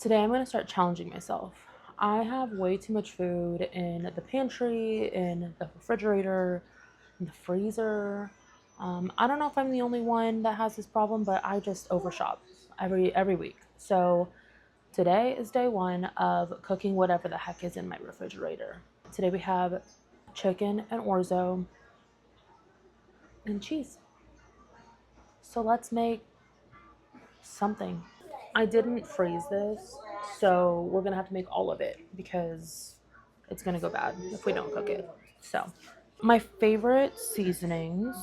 Today I'm going to start challenging myself. I have way too much food in the pantry, in the refrigerator, in the freezer. I don't know if I'm the only one that has this problem, but I just overshop every week. So today is day one of cooking whatever the heck is in my refrigerator. Today we have chicken and orzo and cheese. So let's make something. I didn't freeze this, so we're gonna have to make all of it because it's gonna go bad if we don't cook it. So, my favorite seasonings: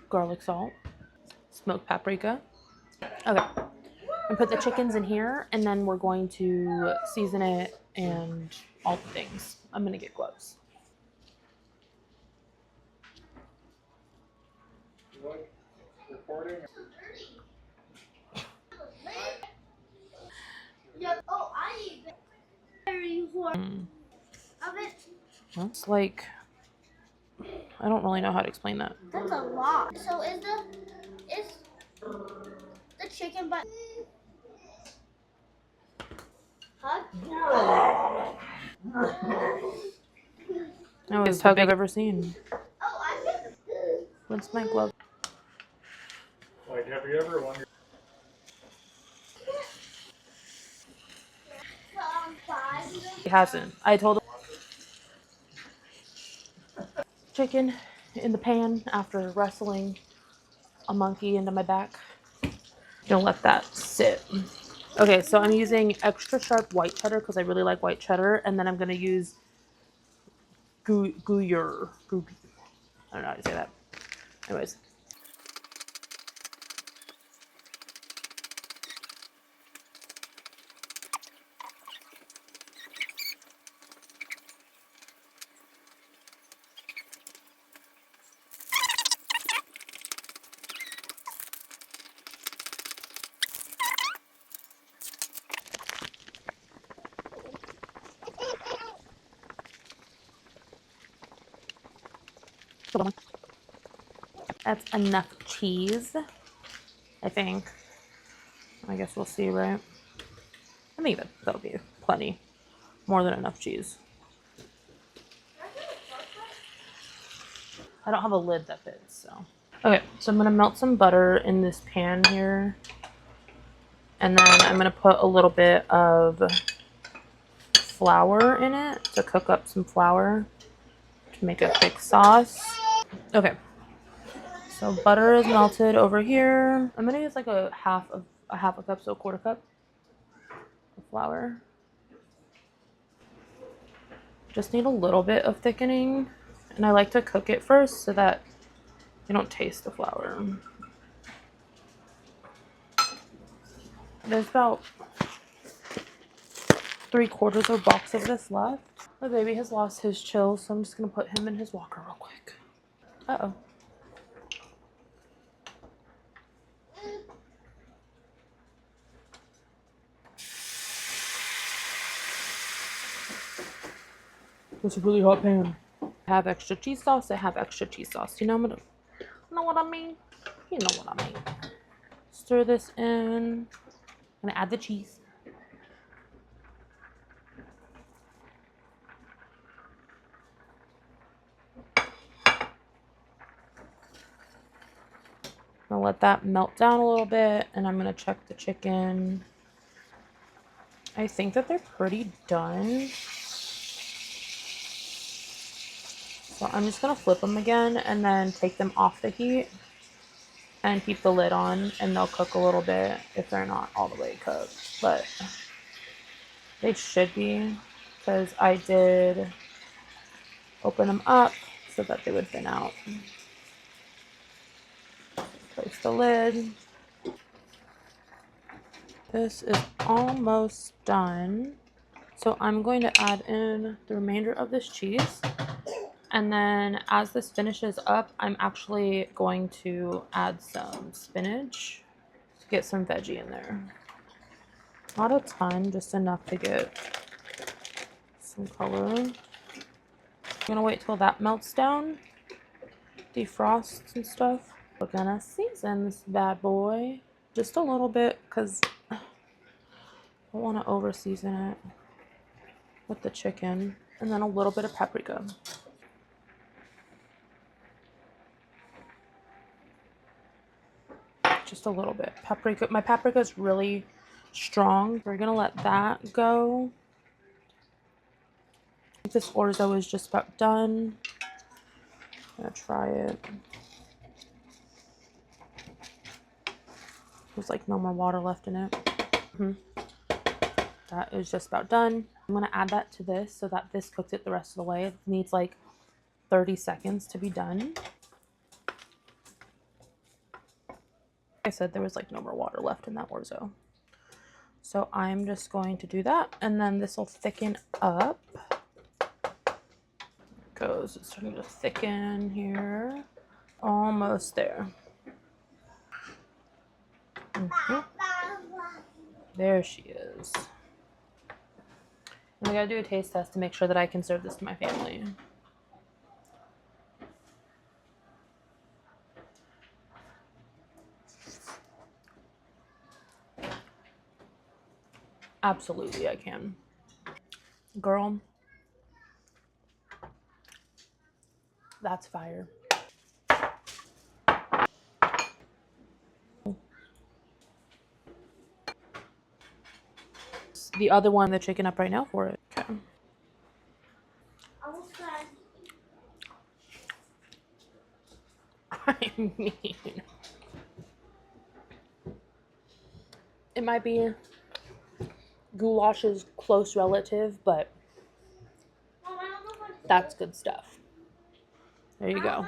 garlic salt, smoked paprika. Okay, and put the chickens in here, and then we're going to season it and all the things. I'm gonna get gloves. Recording. Yep. Oh, I need It's like, I don't really know how to explain that. That's a lot. So is the chicken but huh? That was the biggest I've ever seen. Oh, I think. What's my glove? Like, have you ever wondered? He hasn't. I told him. Chicken in the pan after wrestling a monkey into my back. Gonna let that sit. Okay, so I'm using extra sharp white cheddar because I really like white cheddar, and then I'm gonna use Gruyere. I don't know how to say that. Anyways. That's enough cheese, I think. I guess we'll see, right? I think that'll be plenty. More than enough cheese. I don't have a lid that fits, so. Okay, so I'm gonna melt some butter in this pan here. And then I'm gonna put a little bit of flour in it to cook up some flour to make a thick sauce. Okay, so butter is melted over here. I'm gonna use like a half a cup, so a quarter cup of flour. Just need a little bit of thickening, and I like to cook it first so that you don't taste the flour. There's about 3/4 of a box of this left. My baby has lost his chill, so I'm just gonna put him in his walker real quick. Uh-oh. It's a really hot pan. I have extra cheese sauce. I have extra cheese sauce. You know what I mean? You know what I mean. Stir this in. I'm gonna add the cheese. I'm gonna let that melt down a little bit, and I'm gonna check the chicken. I think that they're pretty done. So I'm just gonna flip them again and then take them off the heat and keep the lid on, and they'll cook a little bit if they're not all the way cooked, but they should be, because I did open them up so that they would thin out. Place the lid. This is almost done. So I'm going to add in the remainder of this cheese. And then as this finishes up, I'm actually going to add some spinach to get some veggie in there. Not a ton, just enough to get some color. I'm gonna wait till that melts down, defrosts and stuff. We're gonna season this bad boy just a little bit because don't want to over season it with the chicken. And then a little bit of paprika. Just a little bit. Paprika. My paprika is really strong. We're gonna let that go. I think this orzo is just about done. I'm gonna try it. There's like no more water left in it. That is just about done. I'm gonna add that to this so that this cooks it the rest of the way. It needs like 30 seconds to be done. I said there was like no more water left in that orzo. So I'm just going to do that, and then this will thicken up. Goes, it's starting to thicken here. Almost there. There she is. And I gotta do a taste test to make sure that I can serve this to my family. Absolutely, I can. Girl, that's fire. The other one, the chicken up right now for it. Okay. I mean, it might be goulash's close relative, but that's good stuff. There you go.